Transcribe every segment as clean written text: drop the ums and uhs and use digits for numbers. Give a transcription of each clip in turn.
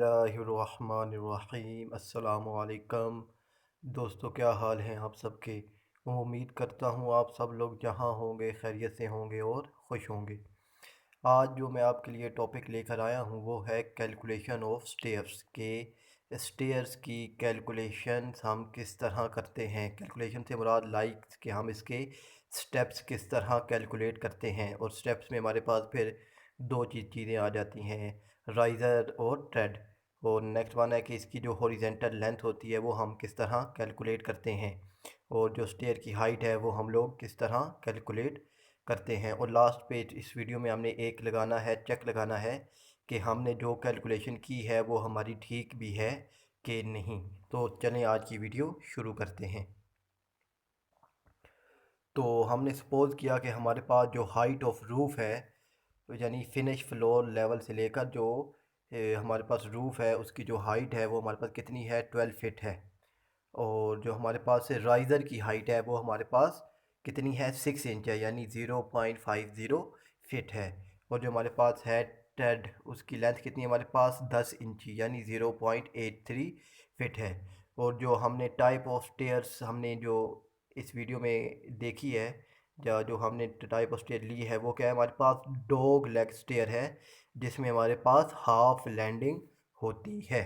बिस्मिल्लाहिर्रहमानिर्रहीम अस्सलामुअलैकुम। दोस्तों, क्या हाल हैं आप सबके। उम्मीद करता हूँ आप सब लोग जहाँ होंगे खैरियत से होंगे और खुश होंगे। आज जो मैं आपके लिए टॉपिक लेकर आया हूँ वो है कैलकुलेशन ऑफ स्टेयर्स के स्टेयर्स की कैलकुलेशंस हम किस तरह करते हैं। कैलकुलेशन से मुराद लाइक कि हम इसके स्टेप्स किस तरह कैलकुलेट करते हैं, और स्टेप्स में हमारे पास फिर दो चीज़ें आ जाती हैं, राइज़र और ट्रेड। और नेक्स्ट वन है कि इसकी जो हॉरिजेंटल लेंथ होती है वो हम किस तरह कैलकुलेट करते हैं, और जो स्टेयर की हाइट है वो हम लोग किस तरह कैलकुलेट करते हैं। और लास्ट पे इस वीडियो में हमने एक लगाना है, चेक लगाना है कि हमने जो कैलकुलेशन की है वो हमारी ठीक भी है कि नहीं। तो चलें आज की वीडियो शुरू करते हैं। तो हमने सपोज़ किया कि हमारे पास जो हाइट ऑफ रूफ़ है, तो यानी फिनिश फ्लोर लेवल से लेकर जो हमारे पास रूफ़ है उसकी जो हाइट है वो हमारे पास कितनी है, 12 फीट है। और जो हमारे पास राइज़र की हाइट है वो हमारे पास कितनी है, 6 इंच है, यानी 0.50 फीट है। और जो हमारे पास है टेड, उसकी लेंथ कितनी है हमारे पास, 10 इंची, यानी 0.83 फीट है। और जो हमने टाइप ऑफ स्टेयर्स हमने जो इस वीडियो में देखी है, या जो हमने टाइप ऑफ स्टेयर ली है वो क्या है, हमारे पास डॉग लेग स्टेयर है, जिसमें हमारे पास हाफ लैंडिंग होती है।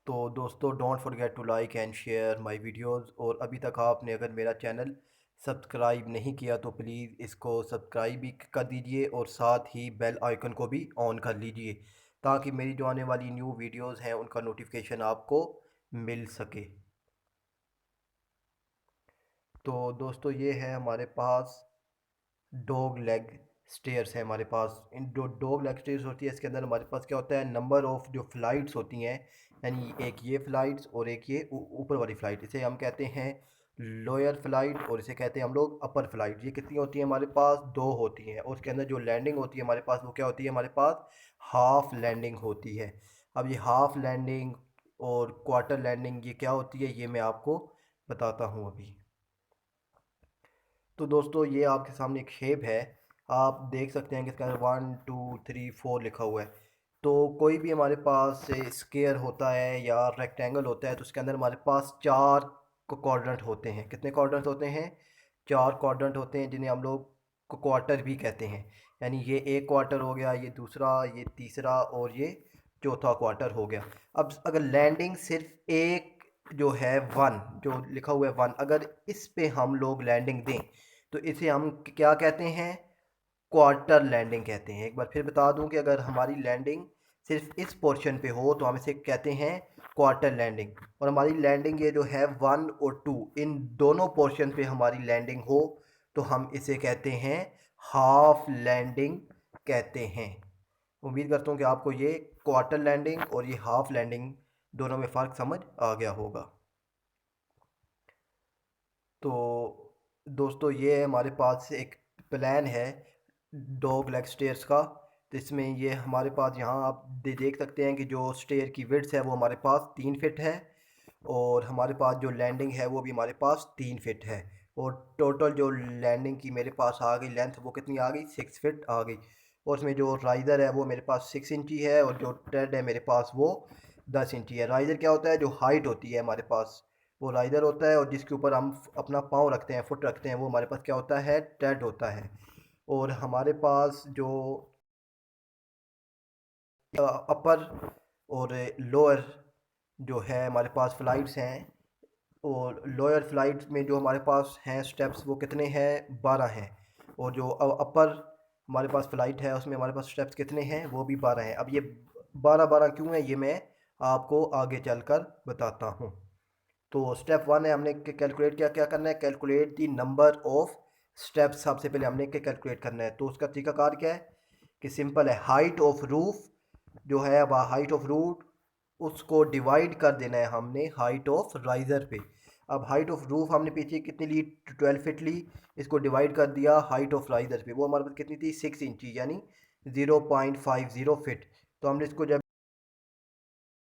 तो दोस्तों, don't forget to like and share my videos. और अभी तक आपने अगर मेरा चैनल सब्सक्राइब नहीं किया तो प्लीज़ इसको सब्सक्राइब भी कर दीजिए, और साथ ही बेल आइकन को भी ऑन कर लीजिए, ताकि मेरी जो आने वाली न्यू वीडियोस हैं उनका नोटिफिकेशन आपको मिल सके। तो दोस्तों, ये है हमारे पास डॉग लेग स्टेयर्स है। हमारे पास इन डॉग लेग स्टेयर्स होती है, इसके अंदर हमारे पास क्या होता है, नंबर ऑफ़ जो फ़्लाइट्स होती हैं, यानी एक ये फ़्लाइट्स और एक ये ऊपर वाली फ़्लाइट, इसे हम कहते हैं लोअर फ़्लाइट, और इसे कहते हैं हम लोग अपर फ़्लाइट। ये कितनी होती है हमारे पास, दो होती हैं। और उसके अंदर जो लैंडिंग होती है हमारे पास वो क्या होती है, हमारे पास हाफ़ लैंडिंग होती है। अब ये हाफ़ लैंडिंग और क्वार्टर लैंडिंग ये क्या होती है, ये मैं आपको बताता हूँ अभी। तो दोस्तों, ये आपके सामने एक शेप है, आप देख सकते हैं कि इसके अंदर 1 2 3 4 लिखा हुआ है। तो कोई भी हमारे पास स्क्वायर होता है या रेक्टेंगल होता है तो उसके अंदर हमारे पास चार क्वाड्रेंट होते हैं। कितने क्वाड्रेंट होते हैं, चार क्वाड्रेंट होते हैं, जिन्हें हम लोग क्वार्टर भी कहते हैं। यानी ये एक क्वार्टर हो गया, ये दूसरा, ये तीसरा और ये चौथा क्वार्टर हो गया। अब अगर लैंडिंग सिर्फ एक जो है वन, जो लिखा हुआ है वन, अगर इस पे हम लोग लैंडिंग दें तो इसे हम क्या कहते हैं, क्वार्टर लैंडिंग कहते हैं। एक बार फिर बता दूं कि अगर हमारी लैंडिंग सिर्फ इस पोर्शन पे हो तो हम इसे कहते हैं क्वार्टर लैंडिंग। और हमारी लैंडिंग ये जो है वन और टू, इन दोनों पोर्शन पे हमारी लैंडिंग हो तो हम इसे कहते हैं हाफ लैंडिंग कहते हैं। उम्मीद करता हूँ कि आपको ये क्वार्टर लैंडिंग और ये हाफ लैंडिंग दोनों में फ़र्क समझ आ गया होगा। तो दोस्तों, ये हमारे पास एक प्लान है डॉग लेग स्टेयर्स का। तो इसमें ये हमारे पास यहाँ आप देख सकते हैं कि जो स्टेयर की विड्थ है वो हमारे पास 3 फीट है, और हमारे पास जो लैंडिंग है वो भी हमारे पास 3 फीट है। और टोटल जो लैंडिंग की मेरे पास आ गई लेंथ वो कितनी आ गई, 6 फीट आ गई। और इसमें जो राइज़र है वो मेरे पास 6 इंची है, और जो ट्रेड है मेरे पास वो 10 इंची है। राइज़र क्या होता है, जो हाइट होती है हमारे पास वो राइज़र होता है, और जिसके ऊपर हम अपना पाँव रखते हैं, फुट रखते हैं, वो हमारे पास क्या होता है, ट्रेड होता है। और हमारे पास जो अपर और लोअर जो है हमारे पास फ़्लाइट्स हैं, और लोअर फ्लाइट्स में जो हमारे पास हैं स्टेप्स वो कितने हैं, 12 हैं। और जो अपर हमारे पास फ़्लाइट है उसमें हमारे पास स्टेप्स कितने हैं, वो भी 12 हैं। अब ये 12 12 क्यों है ये मैं आपको आगे चलकर बताता हूँ। तो स्टेप वन है, हमने कैलकुलेट क्या क्या करना है, calculate the number of steps. सबसे पहले हमने क्या कैलकुलेट करना है, तो उसका तरीकाकार क्या है कि सिंपल है, हाइट ऑफ रूफ जो है, अब हाइट ऑफ रूट उसको डिवाइड कर देना है हमने हाइट ऑफ राइज़र पे। अब हाइट ऑफ रूफ हमने पीछे कितनी ली, 12 फीट ली, इसको डिवाइड कर दिया हाइट ऑफ राइज़र पे, वो हमारे पास कितनी थी, 6 इंची, यानी 0.50 फीट। तो हमने इसको जब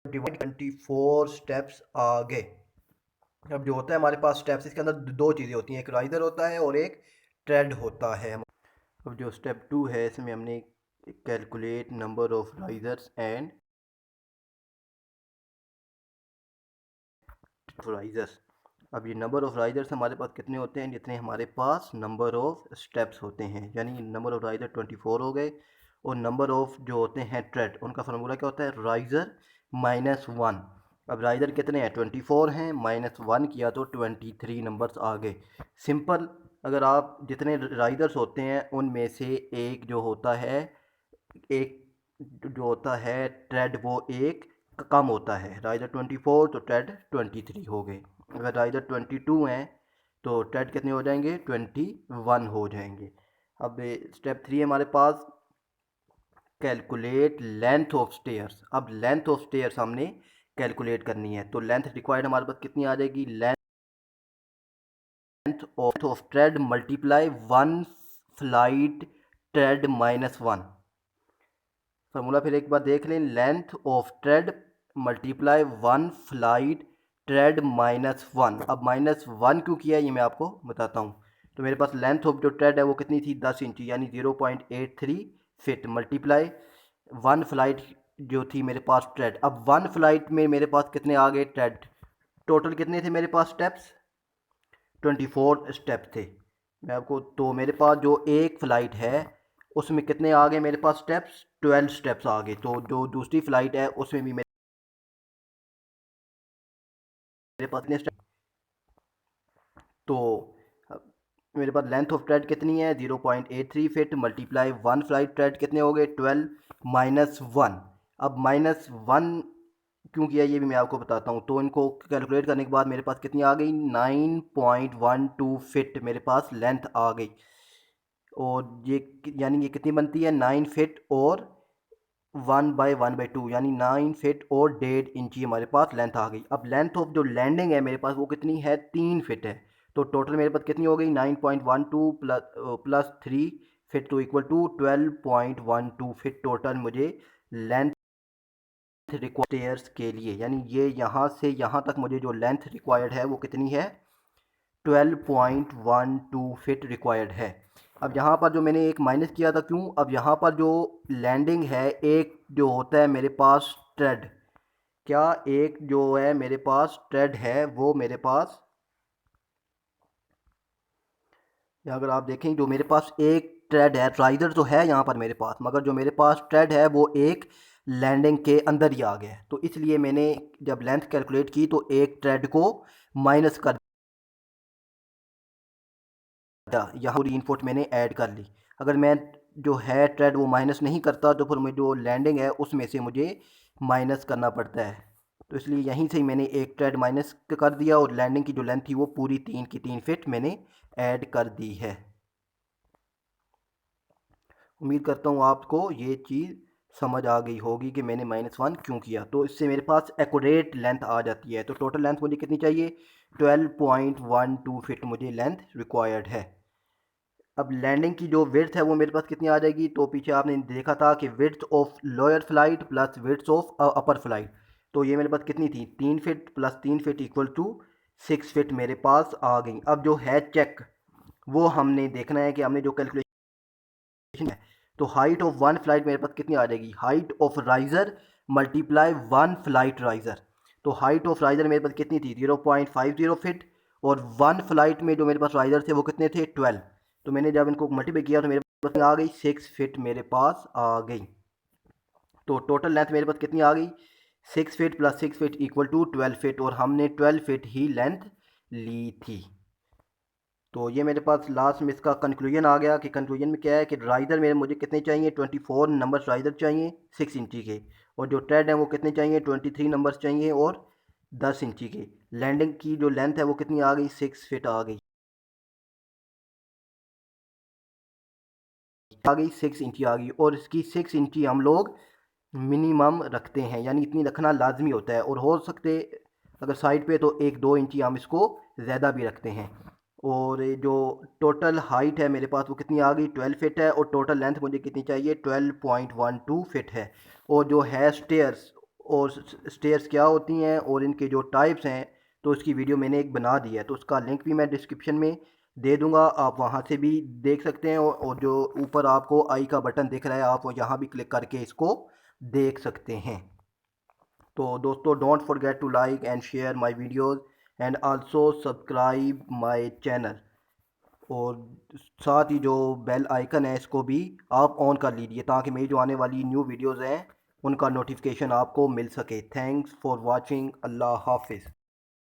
डिवाइड 24 स्टेप्स आ गए। अब जो होता है हमारे पास स्टेप्स, इसके अंदर दो चीज़ें होती हैं, एक राइज़र होता है और एक ट्रेड होता है। अब जो स्टेप टू है इसमें हमने calculate number of risers and risers. अब ये नंबर ऑफ राइजर्स हमारे पास कितने होते हैं, जितने हमारे पास नंबर ऑफ स्टेप्स होते हैं, यानी नंबर ऑफ राइजर 24 हो गए। और नंबर ऑफ जो होते हैं ट्रेड, उनका फार्मूला क्या होता है, राइजर माइनस वन। अब राइजर कितने हैं, 24 हैं, माइनस वन किया तो 23 नंबर्स आ गए। सिंपल। अगर आप जितने राइजर्स होते हैं उनमें से एक जो होता है, एक जो होता है ट्रेड, वो एक कम होता है। राइजर 24 तो ट्रेड 23 हो गए। अगर राइजर 22 हैं तो ट्रेड कितने हो जाएंगे, 21 हो जाएंगे। अब स्टेप 3 हमारे पास, कैलकुलेट लेंथ ऑफ स्टेयर्स। अब लेंथ ऑफ स्टेयर्स हमने कैलकुलेट करनी है, तो लेंथ रिक्वायर्ड हमारे पास कितनी आ जाएगी, length of trade multiply one flight trade minus one. Formula फिर एक बार देख लें, length of trade multiply one flight trade minus one. अब माइनस वन क्यों किया है ये मैं आपको बताता हूँ। तो मेरे पास लेंथ ऑफ जो ट्रेड है वो कितनी थी, 10 इंची, यानी 0.83 फिट, मल्टीप्लाई वन फ्लाइट जो थी मेरे पास ट्रेड। अब वन फ्लाइट में मेरे पास कितने आ गए ट्रेड, टोटल कितने थे मेरे पास स्टेप्स, 24 स्टेप थे। मैं आपको, तो मेरे पास जो एक फ़्लाइट है उसमें कितने आ गए मेरे पास स्टेप्स, 12 स्टेप्स आ गए। तो जो दूसरी फ़्लाइट है उसमें भी मेरे पास इतने स्टेप। तो मेरे पास लेंथ ऑफ ट्रेड कितनी है, 0.83 fit, multiply one flight trade कितने हो गए, 12 माइनस वन। अब माइनस वन क्यों किया ये भी मैं आपको बताता हूँ। तो इनको कैलकुलेट करने के बाद मेरे पास कितनी आ गई, 9.12 फिट मेरे पास लेंथ आ गई। और ये यानी ये कितनी बनती है, 9 फिट और 1/1/2, यानी 9 फिट और 1.5 इंची हमारे पास लेंथ आ गई। अब लेंथ ऑफ जो लैंडिंग है मेरे पास वो कितनी है, 3 फिट है। तो टोटल मेरे पास कितनी हो गई, 9.12 plus 3 feet to equal to 12.12 feet total मुझे लेंथ रिक्वायर्स के लिए, यानी ये यहाँ से यहाँ तक मुझे जो लेंथ रिक्वायर्ड है वो कितनी है, 12.12 फिट रिक्वायर्ड है। अब यहाँ पर जो मैंने एक माइनस किया था, क्यों, अब यहाँ पर जो लैंडिंग है, एक जो होता है मेरे पास ट्रेड, क्या एक जो है मेरे पास ट्रेड है वो मेरे पास, अगर आप देखें जो मेरे पास एक ट्रेड है, राइडर तो है यहाँ पर मेरे पास, मगर जो मेरे पास ट्रेड है वो एक लैंडिंग के अंदर ही आ गया है। तो इसलिए मैंने जब लेंथ कैलकुलेट की तो एक ट्रेड को माइनस कर यहाँ पूरी इनपुट मैंने ऐड कर ली। अगर मैं जो है ट्रेड वो माइनस नहीं करता तो फिर मुझे जो लैंडिंग है उसमें से मुझे माइनस करना पड़ता है। तो इसलिए यहीं से ही मैंने एक ट्रेड माइनस कर दिया और लैंडिंग की जो लेंथ थी वो पूरी 3 की 3 फिट मैंने ऐड कर दी है। उम्मीद करता हूँ आपको ये चीज़ समझ आ गई होगी कि मैंने -1 क्यों किया। तो इससे मेरे पास एक्यूरेट लेंथ आ जाती है। तो टोटल लेंथ मुझे कितनी चाहिए, 12.12 फिट मुझे लेंथ रिक्वायर्ड है। अब लैंडिंग की जो विड्थ है वो मेरे पास कितनी आ जाएगी, तो पीछे आपने देखा था कि width of lower flight plus width of upper flight, तो ये मेरे पास कितनी थी, 3 feet plus 3 feet equal to 6 feet मेरे पास आ गई। अब जो है चेक, वो हमने देखना है कि हमने जो कैलकुलेशन है, तो हाइट ऑफ वन फ्लाइट मेरे पास कितनी आ जाएगी, height of riser multiply one flight riser. तो हाइट ऑफ राइज़र मेरे पास कितनी थी, 0.50 फिट, और वन फ्लाइट में जो मेरे पास राइज़र थे वो कितने थे, 12। तो मैंने जब इनको मल्टीप्लाई किया तो मेरे पास आ गई 6 फिट मेरे पास आ गई। तो टोटल लेंथ मेरे पास कितनी आ गई, 6 feet plus 6 feet equal to 12 feet, और हमने 12 फिट ही लेंथ ली थी। तो ये मेरे पास लास्ट में इसका कंक्लूजन आ गया कि कंक्लूजन में क्या है कि राइज़र मेरे मुझे कितने चाहिए, 24 नंबर्स राइज़र चाहिए 6 इंची के, और जो ट्रेड है वो कितने चाहिए, 23 नंबर्स चाहिए और 10 इंची के। लैंडिंग की जो लेंथ है वो कितनी आ गई, 6 फिट आ गई 6 इंची आ गई, और इसकी 6 इंची हम लोग मिनिमम रखते हैं, यानी इतनी रखना लाजमी होता है। और हो सकते अगर साइड पे तो 1-2 इंची हम इसको ज़्यादा भी रखते हैं। और ये जो टोटल हाइट है मेरे पास वो कितनी आ गई, 12 फिट है, और टोटल लेंथ मुझे कितनी चाहिए, 12.12 फिट है। और जो है स्टेयर्स, और स्टेयर्स क्या होती हैं और इनके जो टाइप्स हैं, तो उसकी वीडियो मैंने एक बना दी है, तो उसका लिंक भी मैं डिस्क्रिप्शन में दे दूंगा, आप वहां से भी देख सकते हैं। और जो ऊपर आपको आई का बटन दिख रहा है, आप यहाँ भी क्लिक करके इसको देख सकते हैं। तो दोस्तों, don't forget to like and share my videos and also subscribe my channel. और साथ ही जो बेल आइकन है इसको भी आप ऑन कर लीजिए, ताकि मेरी जो आने वाली न्यू वीडियोस हैं उनका नोटिफिकेशन आपको मिल सके। Thanks for watching. अल्लाह हाफिज़।